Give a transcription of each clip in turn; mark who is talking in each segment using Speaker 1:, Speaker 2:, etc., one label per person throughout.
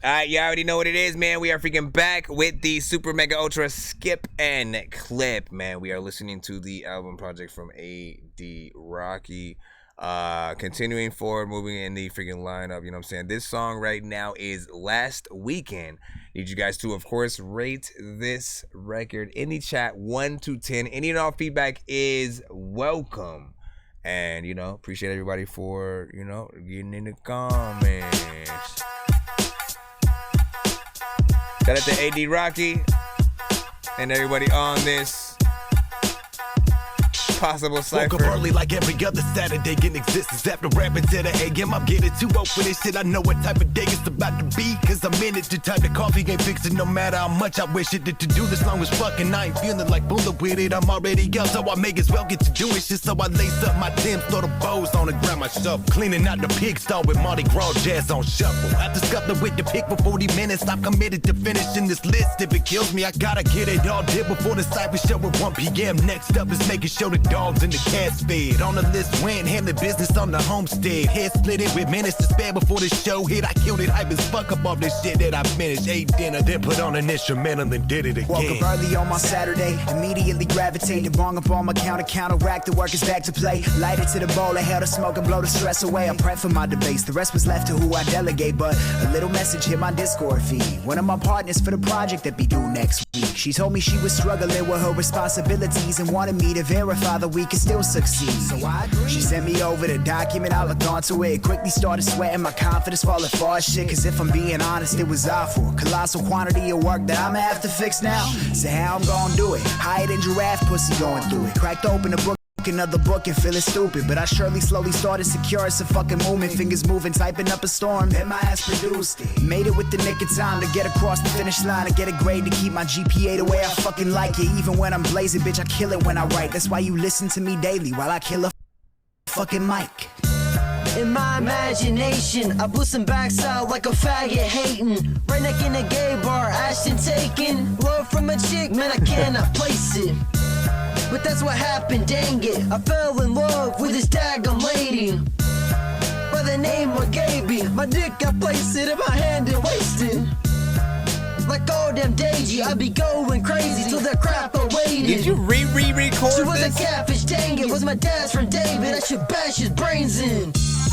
Speaker 1: Alright, you already know what it is, man. We are freaking back with the Super Mega Ultra Skip and Clip, man. We are listening to the album project from A.D. Rocky. Continuing forward, moving in the freaking lineup, you know what I'm saying? This song right now is Last Weekend. Need you guys to, of course, rate this record in the chat 1 to 10. Any and all feedback is welcome. And, you know, appreciate everybody for, you know, getting in the comments. Shout out to A.D. Rocky and everybody on this possible cipher.
Speaker 2: Woke up early like every other Saturday in existence. After rapping to the AM, I'm getting too old for this shit. I know what type of day it's about to be, cause I'm in it. The type of coffee ain't fixing no matter how much I wish it. To do this long as fucking I ain't feeling like bullet with it. I'm already out, so I may as well get to doing shit. So I lace up my Timbs, throw the bows on the ground myself. Cleaning out the pigsty with Mardi Gras jazz on shuffle. I discovered with the pick for 40 minutes. I'm committed to finishing this list. If it kills me, I gotta get it all did before the cyber show at 1 p.m. Next up is making sure the dogs and the cats fed. On the list went, handling business on the homestead. Head split it with minutes to spare before the show hit. I killed it, hype as fuck up off this shit that I finished. Ate dinner, then put on an instrumental and did it again.
Speaker 3: Woke up early on my Saturday, immediately gravitated wrong up on my counteract. The work is back to play. Lighted to the bowl, I held a smoke and blow the stress away. I'm prepped for my debates, the rest was left to who I delegate. But a little message hit my Discord feed. One of my partners for the project that be due next week. She told me she was struggling with her responsibilities and wanted me to verify that we can still succeed. So I agreed. She sent me over the document, I looked onto it. Quickly started sweating, my confidence falling far as shit. Cause if I'm being honest, it was awful. Colossal quantity of work that I'ma have to fix now. So how I'm gonna do it? Higher than giraffe pussy going through it. Cracked open the book. Another book and feeling stupid, but I surely slowly started securing some fucking movement. Fingers moving, typing up a storm, then my ass produced it. Made it with the nick of time to get across the finish line and get a grade to keep my GPA the way I fucking like it. Even when I'm blazing, bitch, I kill it when I write. That's why you listen to me daily while I kill a fucking mic.
Speaker 4: In my imagination, I blew some backside like a faggot hating. Right neck in a gay bar, Ashton taking love from a chick, man, I cannot place it. But that's what happened, dang it. I fell in love with this daggum lady by the name of Gaby. My dick, I placed it in my hand and wasted. Like all them Deji, I be going crazy till that crap awaited.
Speaker 1: Did you re-record
Speaker 4: She was
Speaker 1: this?
Speaker 4: a catfish, dang it. Was my dad's from David, I should bash his brains in.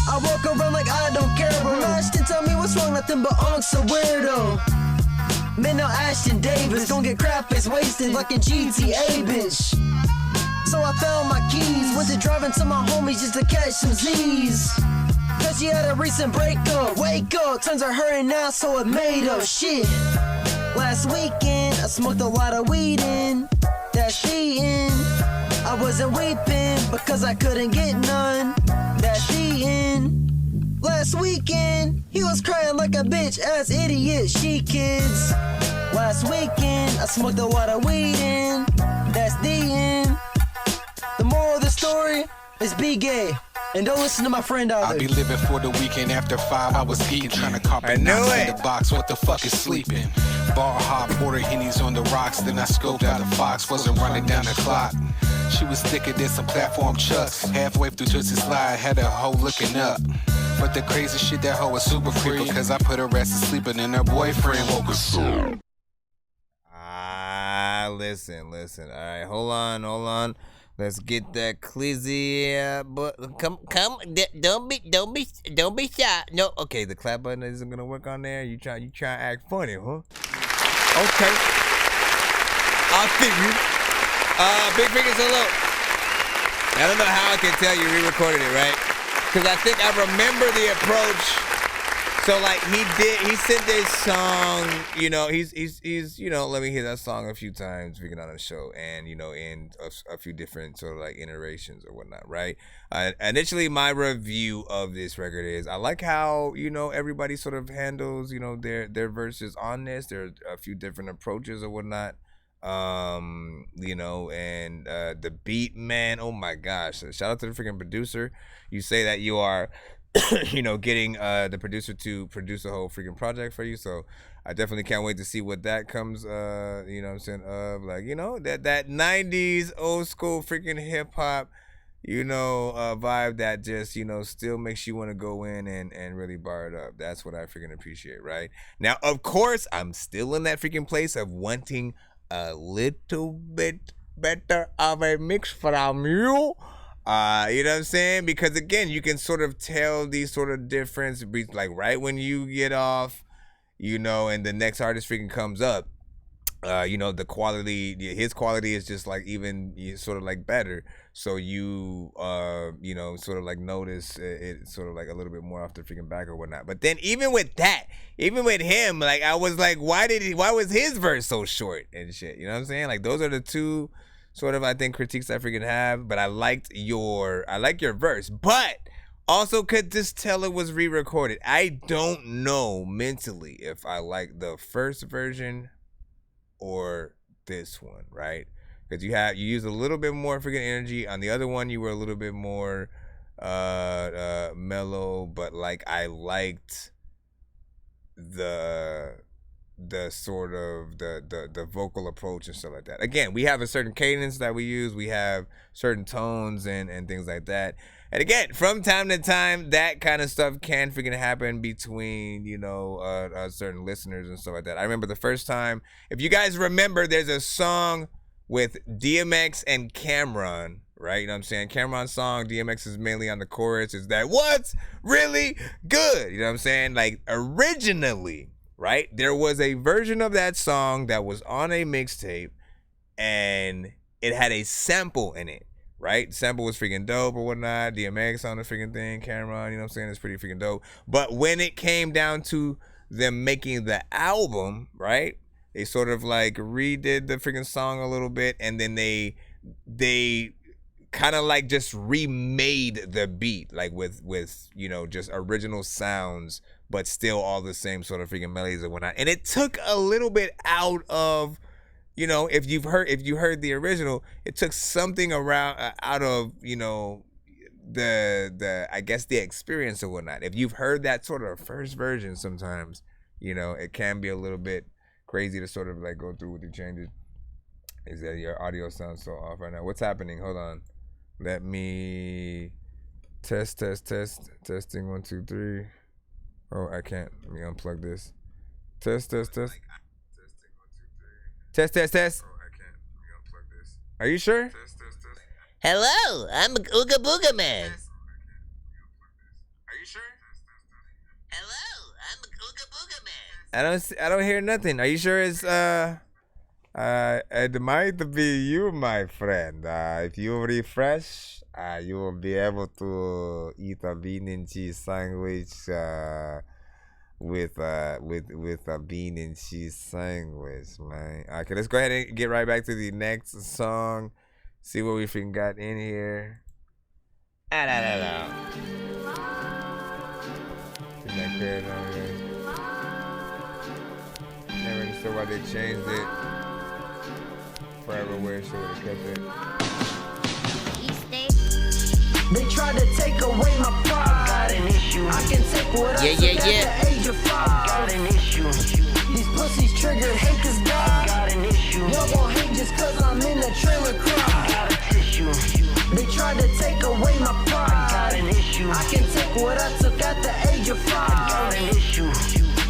Speaker 4: I walk around like I don't care, but Ashton tell me what's wrong, nothing but unc's a weirdo. Man, now Ashton Davis gon' get crap face wasted like a GTA bitch. So I found my keys, went to driving to my homies just to catch some Z's. Cause she had a recent breakup, wake up, turns out her an asshole, it made up shit. Last weekend, I smoked a lot of weed in, that's the end. I wasn't weeping because I couldn't get none, that's the end. Last weekend, he was crying like a bitch ass idiot, she kids. Last weekend, I smoked a lot of weed in, that's the end. The moral of the story is be gay. And don't listen to my friend out there.
Speaker 5: I be living for the weekend after 5 hours eating. Trying to cop
Speaker 1: I
Speaker 5: a
Speaker 1: knew
Speaker 5: knots
Speaker 1: it.
Speaker 5: in the box. What the fuck is sleeping? Bar hop, order hennies on the rocks. Then I scoped out the fox. Wasn't running down the clock. She was thicker than some platform chucks. Halfway through Twisted Slide, had a hoe looking up. But the crazy shit, that hoe was super free. Because I put her ass to sleep and then her boyfriend woke us up.
Speaker 1: Listen. All right, hold on. Let's get that Clizzy, but come, don't be shy. No, okay, the clap button isn't gonna work on there. You try to act funny, huh? Okay, I'll see you. Big fingers salute. I don't know how I can tell you re-recorded it, right? Because I think I remember the approach. So like he sent this song, you know, he's you know, let me hear that song a few times freaking on the show, and you know, in a few different sort of like iterations or whatnot, right? Initially my review of this record is I like how, you know, everybody sort of handles, you know, their verses on this. There are a few different approaches or whatnot. You know, and the beat, man, oh my gosh, shout out to the freaking producer. You say that you are you know, getting the producer to produce a whole freaking project for you, so I definitely can't wait to see what that comes you know what I'm saying, like, you know, that 90s old school freaking hip hop, vibe that just, still makes you want to go in and really bar it up. That's what I freaking appreciate, right? Now, of course, I'm still in that freaking place of wanting a little bit better of a mix from you. You know what I'm saying? Because again, you can sort of tell these sort of difference, like right when you get off, and the next artist freaking comes up. The quality, his quality is just like even sort of like better. So you, sort of like notice it sort of like a little bit more off the freaking back or whatnot. But then even with him, like I was like, why was his verse so short and shit? You know what I'm saying? Like those are the two sort of, I think, critiques I freaking have. But I like your verse, but also could just tell it was re-recorded. I don't know mentally if I like the first version or this one, right? Because you use a little bit more freaking energy. On the other one, you were a little bit more mellow, but like I liked the sort of the vocal approach and stuff like that. Again, we have a certain cadence that we use. We have certain tones and things like that. And again, from time to time, that kind of stuff can freaking happen between, certain listeners and stuff like that. I remember the first time, if you guys remember, there's a song with DMX and Cameron, right? You know what I'm saying? Cameron's song, DMX is mainly on the chorus, is that what's really good? You know what I'm saying? Like originally, right? There was a version of that song that was on a mixtape and it had a sample in it. Right? Sample was freaking dope or whatnot. DMX on the freaking thing. Cameron, you know what I'm saying? It's pretty freaking dope. But when it came down to them making the album, right? They sort of like redid the freaking song a little bit. And then they kind of like just remade the beat. Like with just original sounds. But still all the same sort of freaking melodies and whatnot. And it took a little bit out of... if you heard the original, it took something out of, the I guess the experience or whatnot. If you've heard that sort of first version, sometimes, it can be a little bit crazy to sort of like go through with the changes. Is that your audio sounds so off right now? What's happening? Hold on. Let me testing 1 2 3. Oh, I can't. Let me unplug this. Test. Test. Oh, I can't. Let me unplug this. Are you sure?
Speaker 6: Hello, I'm Ooga Booga Man.
Speaker 1: Are you sure?
Speaker 6: Hello, I'm Ooga Booga Man.
Speaker 1: I don't hear nothing. Are you sure it's it might be you, my friend. If you refresh, you will be able to eat a bean and cheese sandwich with a bean and cheese sandwich, man. Okay, let's go ahead and get right back to the next song. See what we freaking got in here. Never understood why they changed it. Forever where she would have kept it.
Speaker 4: They tried to take away my pride. Got an issue. I can take what I took at the age of 5. Got an issue. These pussies triggered hate cause God. Got an issue. Y'all gon' hate just cause I'm in the trailer cry. Got a tissue. They tried to take away my pride. Got an issue. I can take what I took at the age of 5. Got an issue.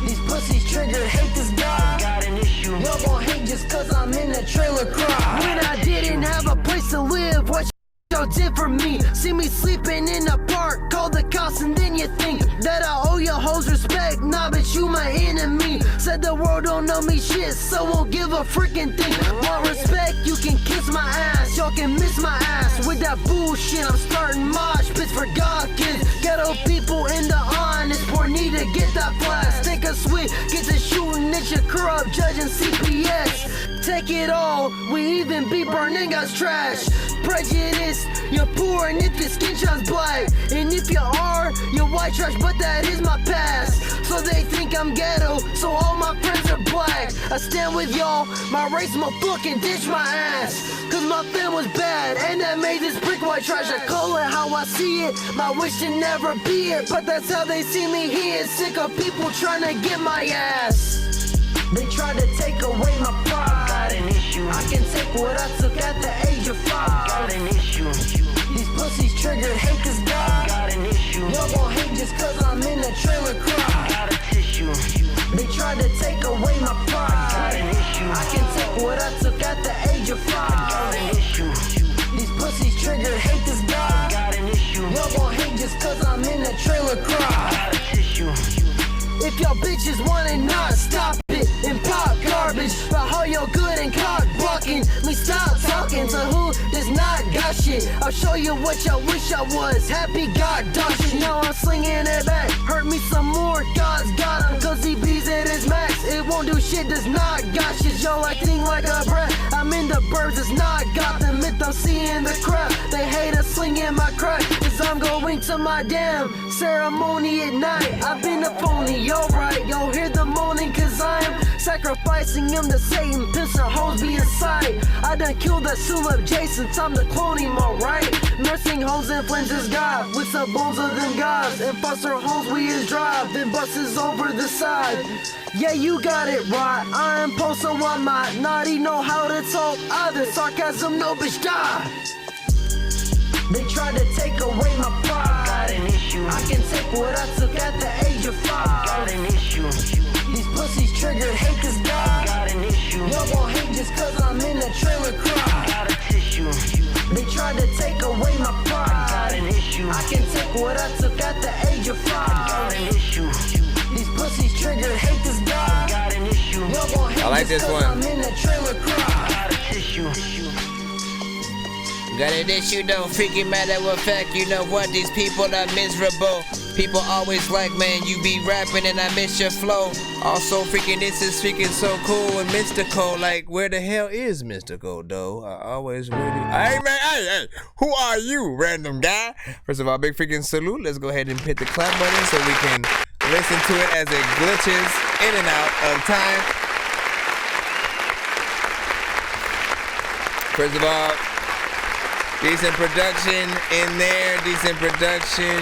Speaker 4: These pussies triggered hate cause God. Got an issue. Y'all gon' hate just cause I'm in the trailer cry. When I didn't have a place to live, what y'all did for me? See me sleeping in the park, call the cops and then you think that I owe your hoes respect. Nah, but you my enemy. Said the world don't know me shit, so won't give a freaking thing. Want respect, you can kiss my ass. Y'all can miss my ass with that bullshit. I'm starting mosh pits for God kids. Ghetto people in the honest, poor need to get that blast. Think a sweet, get to shooting at your corrupt judging CPS. Take it all, we even be burning us trash. Prejudice, you're poor and if your skin shines black. And if you are, you're white trash, but that is my past. So they think I'm ghetto, so all my friends are black. I stand with y'all, my race my fucking ditch my ass. Cause my fam was bad, and that made this brick white trash. I call it how I see it, my wish to never be it. But that's how they see me here, sick of people trying to get my ass. They tried to take away my pride. Got an issue. I can take what I took at the age of 5. Got an issue. These pussies triggered hate cause God got an issue. Y'all gon' hate just cause I'm in a trailer cry. Got a tissue. They tried to take away my pride. Got an issue. I can take what I took at the age of 5. Got an issue. These pussies triggered hate cause God got an issue. Y'all gon' hate just cause I'm in a trailer cry. Got a tissue. If y'all bitches want it not, stop it and pop garbage. But how y'all good and cock blocking me, stop talking to who does not got shit. I'll show you what y'all wish I was. Happy God dog shit. Now I'm slinging it back. Hurt me some more. God's got him cause he beats at his max. It won't do shit, does not got shit. Y'all acting like a brat. I'm in the birds, it's not got the myth. I'm seeing the crap. They hate us slinging my crack. Cause I'm going to my damn ceremony at night. I've been a pony. Alright, y'all hear the moaning cause I'm sacrificing him to Satan, piss and hoes be inside. I done killed that Sulap Jason, time to clone him, alright. Nursing homes and flames is God, with some bones of them gods. And foster homes we is drive, then buses over the side. Yeah, you got it right, I am post so I might not even know how to talk either. Sarcasm, no bitch, die. They tried to take away my pride. Got an issue. I can take what I took at the age of 5. Got an issue. These pussies triggered hate cause God got an issue. Y'all gon' hate just cause I'm in a trailer cry. Got a tissue. They tried to take away my pride. Got an issue. I can take what I took at the age of 5. Got an issue. These pussies triggered hate cause God got an issue. Y'all gon' hate
Speaker 1: I like
Speaker 4: just
Speaker 1: this
Speaker 4: cause
Speaker 1: one.
Speaker 4: I'm in a trailer cry. Got a tissue.
Speaker 1: Got an issue, don't freaking matter what fact. You know what? These people are miserable. People always like, man, you be rapping and I miss your flow. Also, freaking, this is freaking so cool and mystical. Like, where the hell is mystical, though? I always really. Hey, man, hey, who are you, random guy? First of all, big freaking salute. Let's go ahead and hit the clap button so we can listen to it as it glitches in and out of time. First of all, decent production in there, decent production,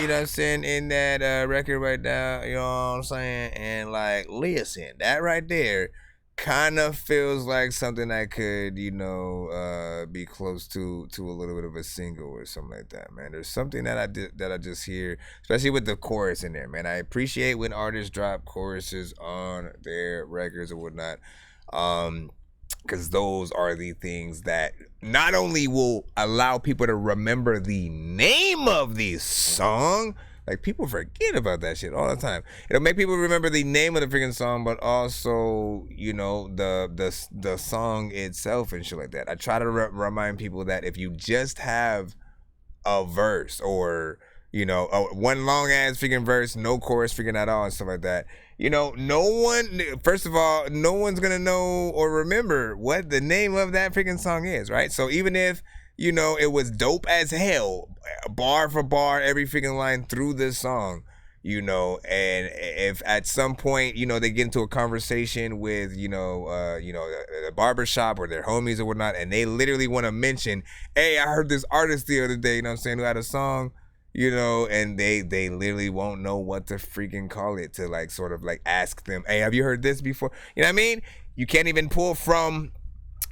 Speaker 1: you know what I'm saying, in that record right now, you know what I'm saying, and like, listen, that right there kind of feels like something that could, you know, be close to a little bit of a single or something like that, man. There's something that I just hear, especially with the chorus in there, man. I appreciate when artists drop choruses on their records or whatnot, because those are the things that not only will allow people to remember the name of the song, like people forget about that shit all the time. It'll make people remember the name of the freaking song, but also, you know, the song itself and shit like that. I try to remind people that if you just have a verse or, you know, one long ass freaking verse, no chorus freaking at all and stuff like that, you know, first of all, no one's gonna know or remember what the name of that freaking song is, right? So even if, you know, it was dope as hell, bar for bar, every freaking line through this song, you know, and if at some point, you know, they get into a conversation with, a barbershop or their homies or whatnot, and they literally want to mention, hey, I heard this artist the other day, you know what I'm saying, who had a song, you know, and they literally won't know what to freaking call it, to like sort of like ask them, hey, have you heard this before? You know what I mean? You can't even pull from,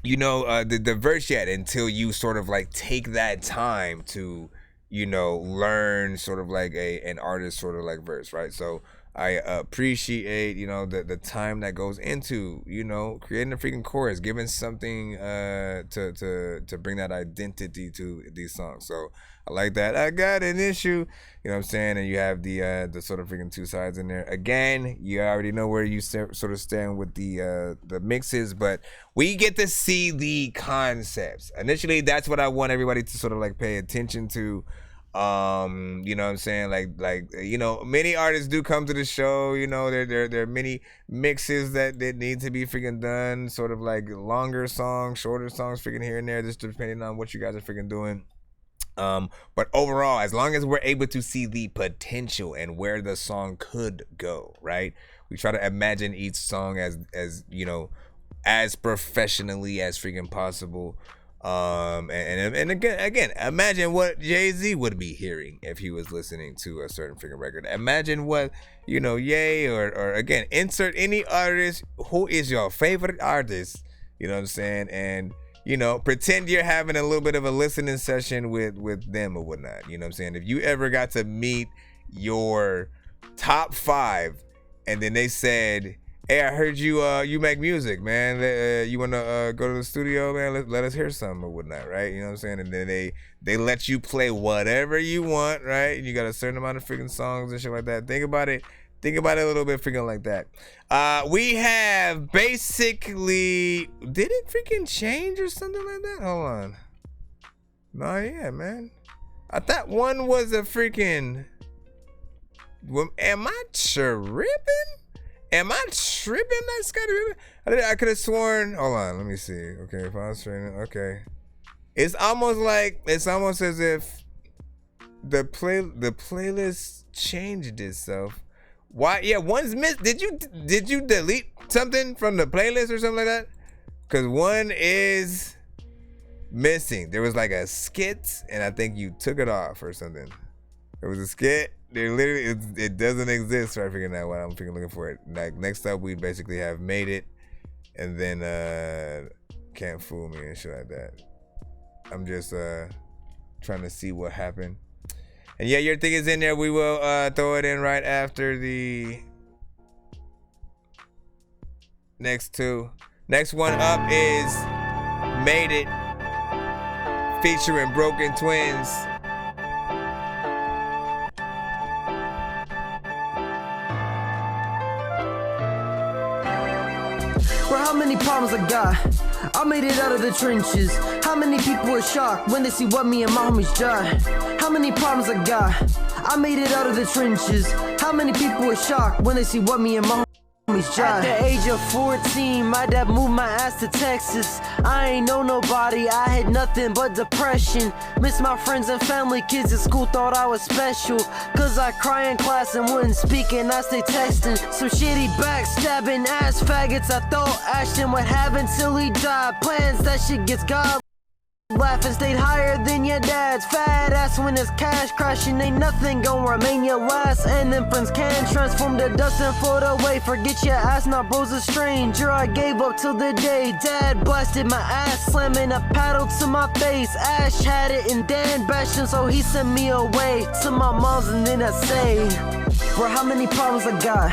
Speaker 1: you know, the verse yet until you sort of like take that time to, you know, learn sort of like an artist sort of like verse, right? So I appreciate, you know, the time that goes into, you know, creating a freaking chorus, giving something to bring that identity to these songs. So I like that. I got an issue, you know what I'm saying? And you have the sort of freaking two sides in there. Again, you already know where you sort of stand with the mixes, but we get to see the concepts. Initially, that's what I want everybody to sort of like pay attention to. You know what I'm saying? Like you know, many artists do come to the show, you know, there are many mixes that need to be freaking done, sort of like longer songs, shorter songs freaking here and there, just depending on what you guys are freaking doing. But overall, as long as we're able to see the potential and where the song could go, right? We try to imagine each song as you know, as professionally as freaking possible. And again, imagine what Jay-Z would be hearing if he was listening to a certain freaking record. Imagine what, you know, Ye or again, insert any artist. Who is your favorite artist? You know what I'm saying? And pretend you're having a little bit of a listening session with them or whatnot. You know what I'm saying? If you ever got to meet your top 5 and then they said, hey, I heard you make music, man. You want to go to the studio, man? Let us hear something or whatnot, right? You know what I'm saying? And then they let you play whatever you want, right? And you got a certain amount of freaking songs and shit like that. Think about it a little bit freaking like that. We have basically... Did it freaking change or something like that? Hold on. No, yeah, man. I thought one was a freaking... Am I tripping? That's gotta be... I could have sworn... Hold on, let me see. Okay, if I was training... Okay. It's almost as if the playlist changed itself. Why? Yeah, one's missed. Did you delete something from the playlist or something like that? Because one is missing. There was like a skit, and I think you took it off or something. There was a skit. There literally it doesn't exist. So I figured out what I'm freaking looking for it. Like next up, we basically have made it, and then can't fool me and shit like that. I'm just trying to see what happened. And yeah, your thing is in there. We will throw it in right after the next two. Next one up is Made It, featuring Broken Twins.
Speaker 4: Bro, how many problems I got? I made it out of the trenches. How many people are shocked when they see what me and my homies tried? How many problems I got? I made it out of the trenches. How many people are shocked when they see what me and my homies tried? At the age of 14, my dad moved my ass to Texas. I ain't know nobody, I had nothing but depression. Miss my friends and family, kids at school thought I was special. Cause I cry in class and wouldn't speak and I stay texting. Some shitty backstabbing ass faggots I thought Ashton would have until he died. Plans, that shit gets God. Laughing stayed higher than your dad's fat ass. When it's cash crashing, ain't nothing gonna remain your last. And then friends can transform to dust and float away. Forget your ass, now bro's a stranger. I gave up till the day dad blasted my ass, slamming a paddle to my face. Ash had it and Dan bashed him, so he sent me away to my mom's. And then I say, bro, how many problems I got?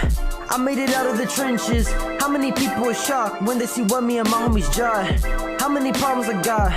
Speaker 4: I made it out of the trenches. How many people are shocked when they see what me and my homies tried? How many problems I got?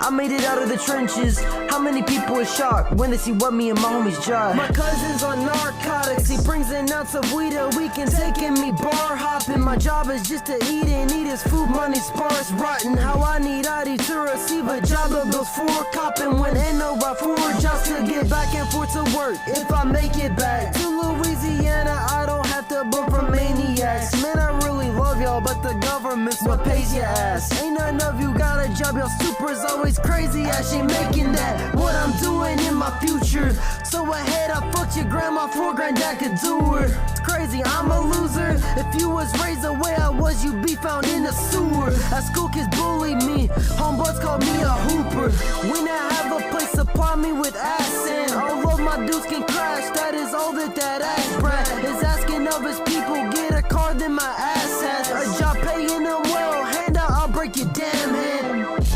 Speaker 4: I made it out of the trenches. How many people are shocked when they see what me and my homies tried? My cousin's on narcotics. He brings an ounce of weed a week and taking me bar hopping. My job is just to eat and eat his food. Money sparse rotten. How I need ID to receive a job of those 4 copping. When ain't no about 4 jobs to get back and forth to work. If I make it back to Louisiana, I don't have to bump from maniacs. Man, I really love y'all, but the government's what pays your ass. Ain't none of you got a job, y'all supers always crazy. Ash ain't making that what I'm doing in my future. So ahead, I fucked your grandma 4 grand that could do her. It's crazy, I'm a loser. If you was raised the way I was, you'd be found in the sewer. At school, kids bullied me. Homebuds called me a hooper. When I have a place, supply me with ass and all of my dudes can crash. That is all that ass brat is asking of his people. Get a car, then my ass has a job paying them well. Hand out, I'll break your damn hand.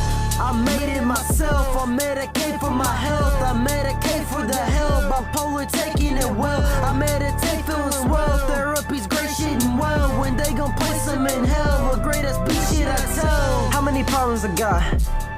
Speaker 4: I made it myself, I medicate for my health. I medicate for the help, bipolar taking it well. I meditate feeling swell, therapy's great shit and well. When they gon' place them in hell, the greatest bitch shit I tell. How many problems I got?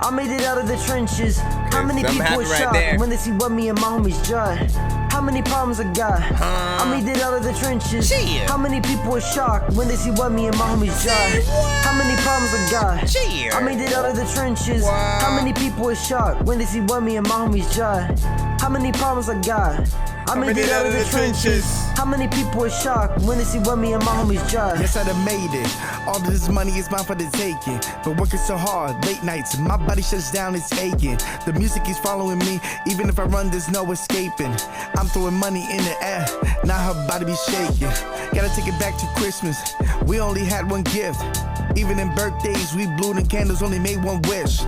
Speaker 4: I made it out of the trenches. How many people are shocked when they see what me and my homies tried? How many problems I got? I made it out of the trenches. How many people are shocked when they see what me and my homies tried? How many problems I got? I made it out of the trenches. How many people are shocked when they see what me and my homies tried? How many problems I got? I made it out of the trenches. How many people are shocked when they see what me and my homies tried?
Speaker 2: Yes, I done made it. All of this money is mine for the taking. But working so hard, late nights, my body shuts down, it's aching. The music is following me, even if I run, there's no escaping. I'm throwing money in the air, now her body be shaking. Gotta take it back to Christmas, we only had one gift. Even in birthdays, we blew the candles, only made one wish.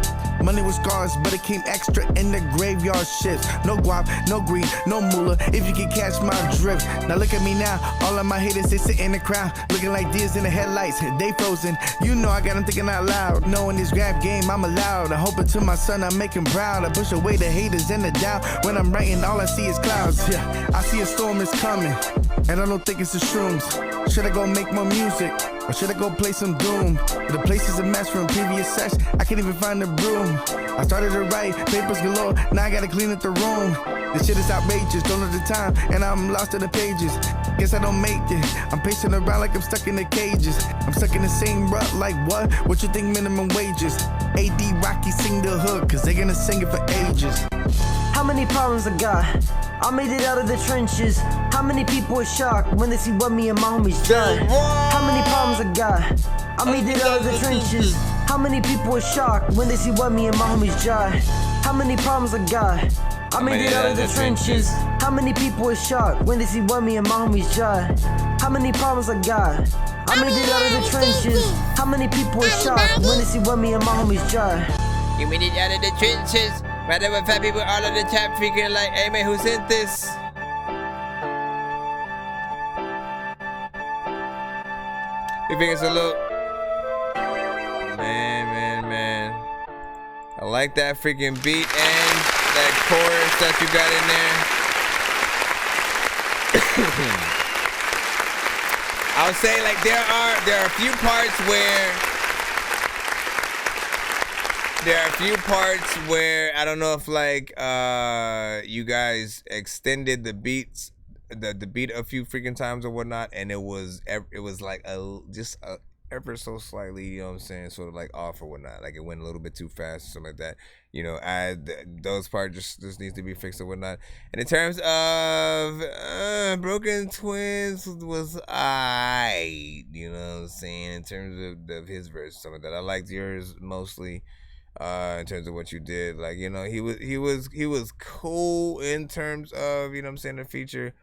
Speaker 2: Money was scars, but it came extra in the graveyard shifts. No guap, no greed, no moolah, if you can catch my drift. Now look at me now, all of my haters, they sit in the crowd, looking like deers in the headlights, they frozen. You know I got them thinking out loud, knowing this rap game, I'm allowed. I hope it to my son, I make him proud. I push away the haters and the doubt. When I'm writing, all I see is clouds. Yeah, I see a storm is coming, and I don't think it's the shrooms. Should I go make more music? Or should I go play some Doom? The place is a mess from previous sesh. I can't even find the broom. I started to write, papers galore. Now I gotta clean up the room. This shit is outrageous, don't know the time, and I'm lost in the pages. Guess I don't make it. I'm pacing around like I'm stuck in the cages. I'm stuck in the same rut like what? What you think minimum wages? AD Rocky sing the hook, cause they gonna sing it for ages.
Speaker 4: How many problems I got? I made it out of the trenches. How many people are shocked when they see what me and my homies done? How many problems I got? I made it out of the trenches. How many people are shocked when they see what me and my homies done? How many problems I got? I made it out of the trenches. How many people are shocked when they see what me and my homies done? How many problems I got? I made it out of the trenches. How many people are shocked when they see what me and my homies done?
Speaker 1: You made it out of the trenches. Right there with fat people all in the chat freaking like, hey man, who sent this? You think it's a little... Man. I like that freaking beat and that chorus that you got in there. I was saying like there are a few parts where I don't know if like you guys extended the beats, the beat a few freaking times or whatnot, and it was like just ever so slightly, you know what I'm saying, sort of like off or whatnot, like it went a little bit too fast or something like that. You know, those parts just needs to be fixed or whatnot. And in terms of Broken Twins was you know what I'm saying, in terms of his verse, some of that. I liked yours mostly. In terms of what you did, like, you know, he was cool in terms of, you know what I'm saying, the feature,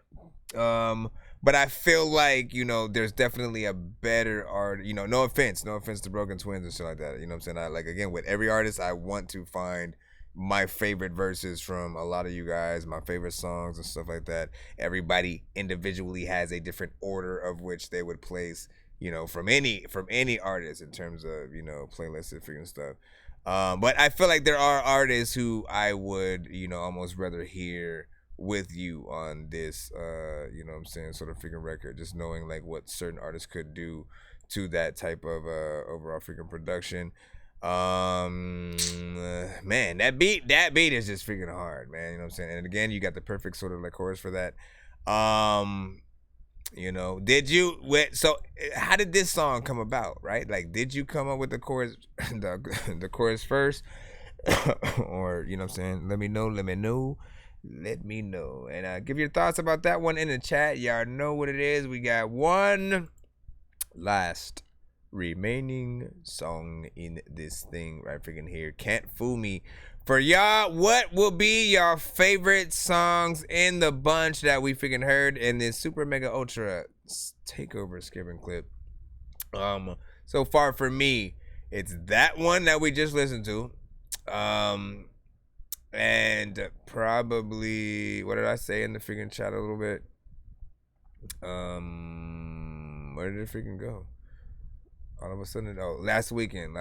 Speaker 1: but I feel like, you know, there's definitely a better art, you know, no offense to Broken Twins and shit like that, you know what I'm saying. I like, again, with every artist, I want to find my favorite verses from a lot of you guys, my favorite songs and stuff like that. Everybody individually has a different order of which they would place, you know, from any artist in terms of, you know, playlists and freaking stuff. But I feel like there are artists who I would, you know, almost rather hear with you on this, you know what I'm saying, sort of freaking record, just knowing like what certain artists could do to that type of overall freaking production. Man, that beat is just freaking hard, man, you know what I'm saying. And again, you got the perfect sort of like chorus for that. You know, so how did this song come about, right? Like, did you come up with the chorus, the chorus first? Or, you know what I'm saying, let me know. And give your thoughts about that one in the chat. Y'all know what it is. We got one last remaining song in this thing right freaking here. Can't Fool Me. For y'all, what will be your favorite songs in the bunch that we freaking heard in this super mega ultra takeover skipping clip? So far for me, it's that one that we just listened to. And probably, what did I say in the freaking chat a little bit? Where did it freaking go? All of a sudden, last weekend,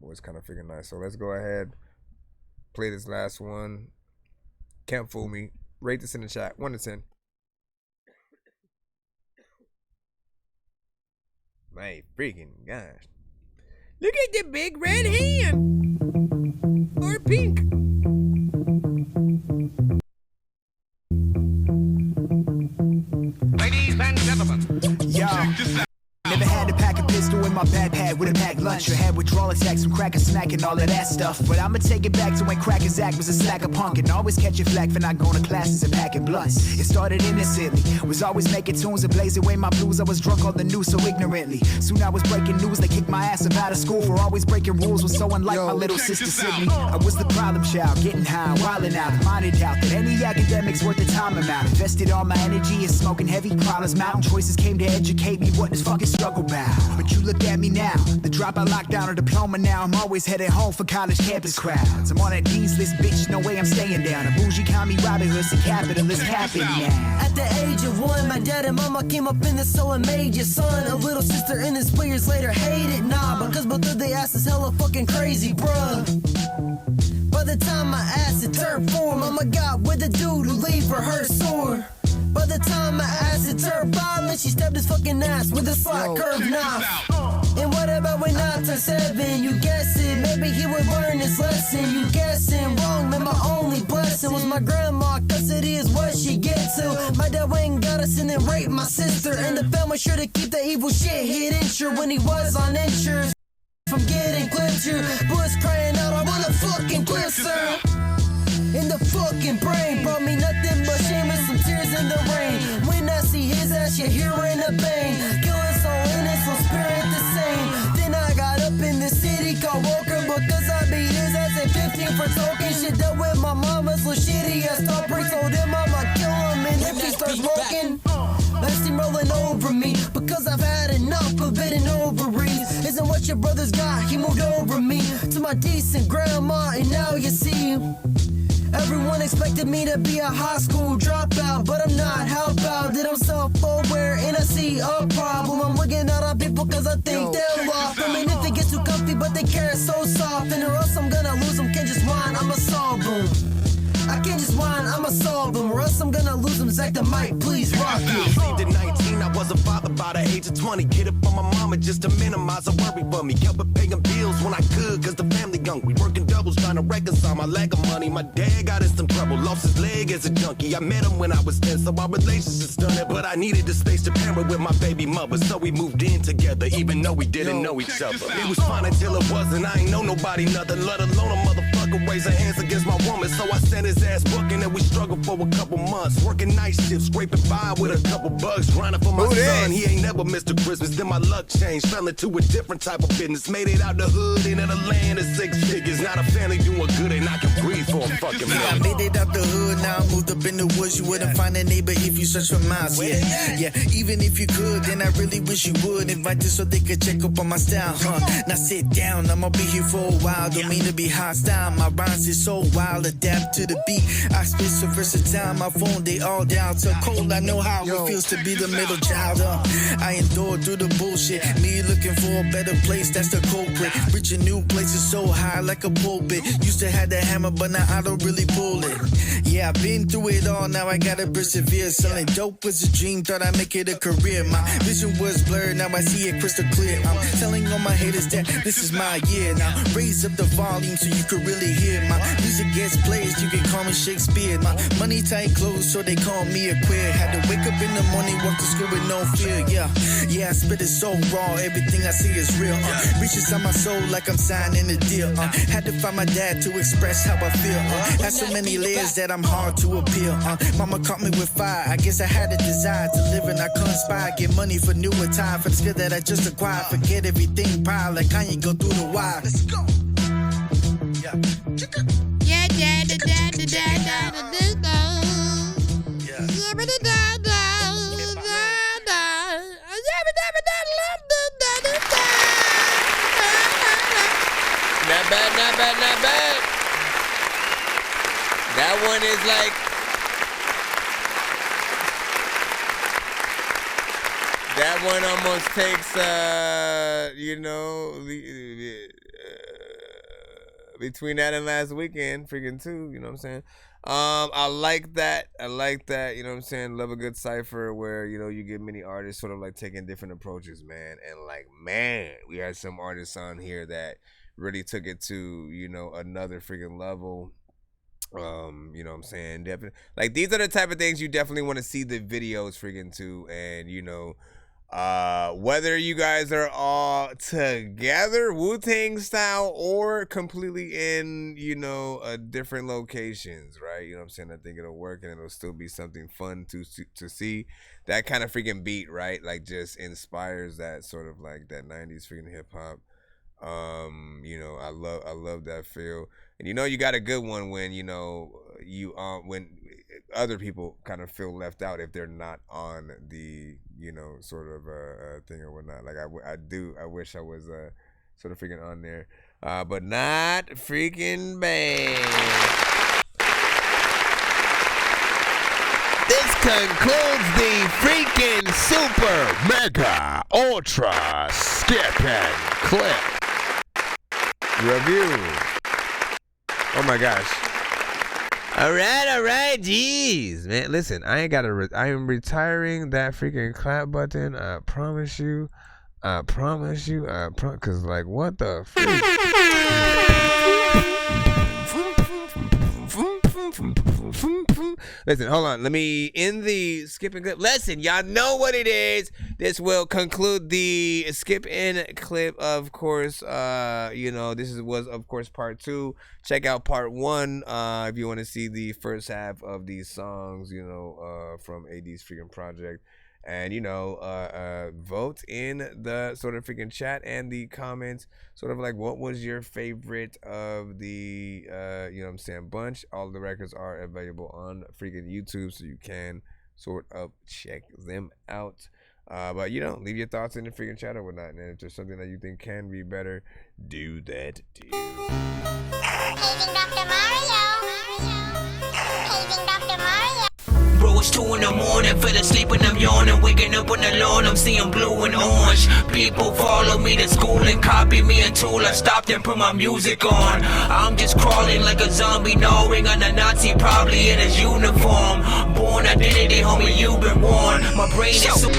Speaker 1: was kind of freaking nice. So let's go ahead, play this last one. Can't Fool Me. Rate this in the chat, 1 to 10. My freaking gosh. Look at the big red hand. Or pink.
Speaker 3: Ladies and gentlemen, yo. Never had to pack a pistol in my backpack night with a packed lunch. Or had withdrawal attacks from crack and smack and all of that stuff. But I'ma take it back to when crackers act was a slacker punk. And always catch a flack for not going to classes and packing blunts. It started innocently, was always making tunes and blazing away my blues. I was drunk on the news so ignorantly. Soon I was breaking news, they kicked my ass up out of school for always breaking rules. Was so unlike my little sister Sydney. I was the problem child, getting high, wilding out, minded out that any academics worth the time amount. Invested all my energy in smoking heavy, problems mountain. Choices came to educate me what this fucking struggle about. But you look at me now, the dropout lockdown or diploma now. I'm always headed home for college campus crowds. I'm on that dean's list, bitch, no way I'm staying down. A bougie commie Robin Hood, a capitalist happy now.
Speaker 4: At the age of 1, my dad and mama came up in this, so I made your son. A little sister in this 4 years later hated, nah, because both of their asses hella fucking crazy, bruh. By the time my ass had turned 4, mama got with a dude who leave her hurt sore. By the time my ass had turned 5, man, she stabbed his fucking ass with a slight curved knife. And what about when I turned 7? You guess it, maybe he would learn his lesson. You guessing wrong, man, my only blessing was my grandma. Custody is what she gets to. My dad went and got us and then raped my sister. And the family sure to keep the evil shit hidden, sure when he was on insurance. From getting clincher, boys crying out, I want a fucking clincher. In the fucking brain, brought me nothing but shame and some tears in the rain. When I see his ass, you're hearing the pain. Killing so innocent, spirit the same. Then I got up in the city called Walker because I beat his ass at 15 for talking shit. Dealt with my mama's little shitty ass top break. Told him I'ma kill him, and if he starts walking, let's him rolling over me because I've had enough of it and ovaries. Isn't what your brother's got, he moved over me to my decent grandma, and now you see. Everyone expected me to be a high school dropout, but I'm not. How about that I'm self-aware and I see a problem? I'm looking out on people cause I think they're lost. I mean, if it gets too comfy, but they care so soft, and or else I'm gonna lose them. Can't just whine, I'ma solve them. I can't just whine, I'ma solve them, or else I'm gonna lose them. Zach the mic, please rock it.
Speaker 2: Conceived at 19, I was a father by the age of 20. Get up on my mama just to minimize the worry for me. Kept her paying bills when I could, cause the family young. We working doubles trying to reconcile my lack of money. My dad got in some trouble, lost his leg as a junkie. I met him when I was 10, so our relationship started. But I needed the space to parent with my baby mother, so we moved in together, even though we didn't know each other. It was fine until it wasn't. I ain't know nobody nothing, let alone a motherfucker raise her hands against my woman. So I sent his ass booking and we struggled for a couple months. Working night shifts, scraping by with a couple bugs. Grinding for my son, he ain't never missed a Christmas. Then my luck changed, fell into a different type of business. Made it out the hood, into the land of 6 figures. Not a family doing good and I can breathe for a fucking minute.
Speaker 7: I made it out the hood, now I moved up in the woods. You wouldn't find a neighbor if you search for miles. Yeah, even if you could, then I really wish you would invite this so they could check up on my style, Now sit down, I'ma be here for a while. Don't mean to be hostile, my rhymes is so wild. Adapt to the beat, I spit so versatile. My phone they all down, so cold. I know how it feels to be the middle child. I endure through the bullshit. Me looking for a better place, that's the culprit. Reaching new places so high like a pulpit. Used to have the hammer, but now I don't really pull it. Yeah, I've been through it all, now I gotta persevere. Selling dope was a dream, thought I'd make it a career. My vision was blurred, now I see it crystal clear. I'm telling all my haters that this is my year. Now raise up the volume so you can really hear. My music gets played, you can call me Shakespeare. My money tight clothes, so they call me a queer. Had to wake up in the morning, walk to school with no fear. Yeah, I spit it so raw, everything I see is real. Reaches on my soul like I'm signing a deal. Had to find my dad to express how I feel. Had so many layers that I'm hard to appeal. Mama caught me with fire, I guess I had a desire to live and I conspire. Get money for new attire, for the skill that I just acquired. Forget everything, pile like Kanye, go through the wire. Let's go.
Speaker 8: Yeah, da da da da da da da da. Yeah, da da da
Speaker 1: Not bad, not bad, not bad. That one is like, that one almost takes, between that and last weekend, freaking two, you know what I'm saying? I like that, you know what I'm saying? Love a good cypher where, you get many artists sort of like taking different approaches, man. And like, man, we had some artists on here that really took it to, another freaking level. You know what I'm saying? Definitely. Like, these are the type of things you definitely want to see the videos freaking to. And, Whether you guys are all together Wu-Tang style or completely in, different locations, right? You know what I'm saying? I think it'll work and it'll still be something fun to see. That kind of freaking beat, right? Like just inspires that sort of like that 90s freaking hip hop. I love that feel. And you got a good one when, when other people kind of feel left out if they're not on the, sort of thing or whatnot. Like I wish I was sort of freaking on there, but not freaking bad. This concludes the freaking super mega ultra skip and clip review. Oh my gosh. All right, jeez, man. Listen, I ain't gotta. I am retiring that freaking clap button. I promise you. Cause like, what the freak? Listen, hold on. Let me end the skip and clip. Listen, y'all know what it is. This will conclude the skip and clip. Of course, this was of course part 2. Check out part 1 if you want to see the first half of these songs. From AD's freaking project. And vote in the sort of freaking chat and the comments, sort of like what was your favorite of the bunch. All the records are available on freaking YouTube, so you can sort of check them out. But leave your thoughts in the freaking chat or whatnot, and if there's something that you think can be better, do that too.
Speaker 8: Paging Dr. Mario. Paging Dr. Mario.
Speaker 9: Bro, it's 2 in the morning, fell asleep and I'm yawning. Waking up on the lawn, I'm seeing blue and orange. People follow me to school and copy me until I stopped and put my music on. I'm just crawling like a zombie, gnawing on a Nazi, probably in his uniform. Born identity, homie, you've been warned. My brain is so...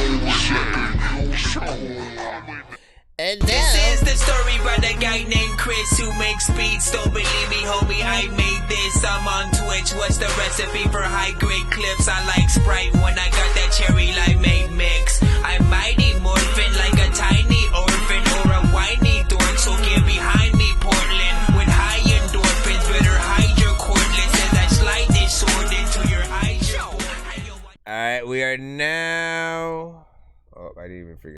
Speaker 1: And
Speaker 9: this is the story about a guy named Chris who makes beats. Don't believe me, homie, I made this. I'm on Twitch. What's the recipe for high-grade clips? I like Sprite when I got that cherry limeade mix. I'm mighty morphin' like a tiny orphan or a whiny dork, so get behind me, Portland. With high endorphins, better hide your cordless as I slide this sword into your eyes.
Speaker 1: Alright, we are now... Oh, I didn't even forget.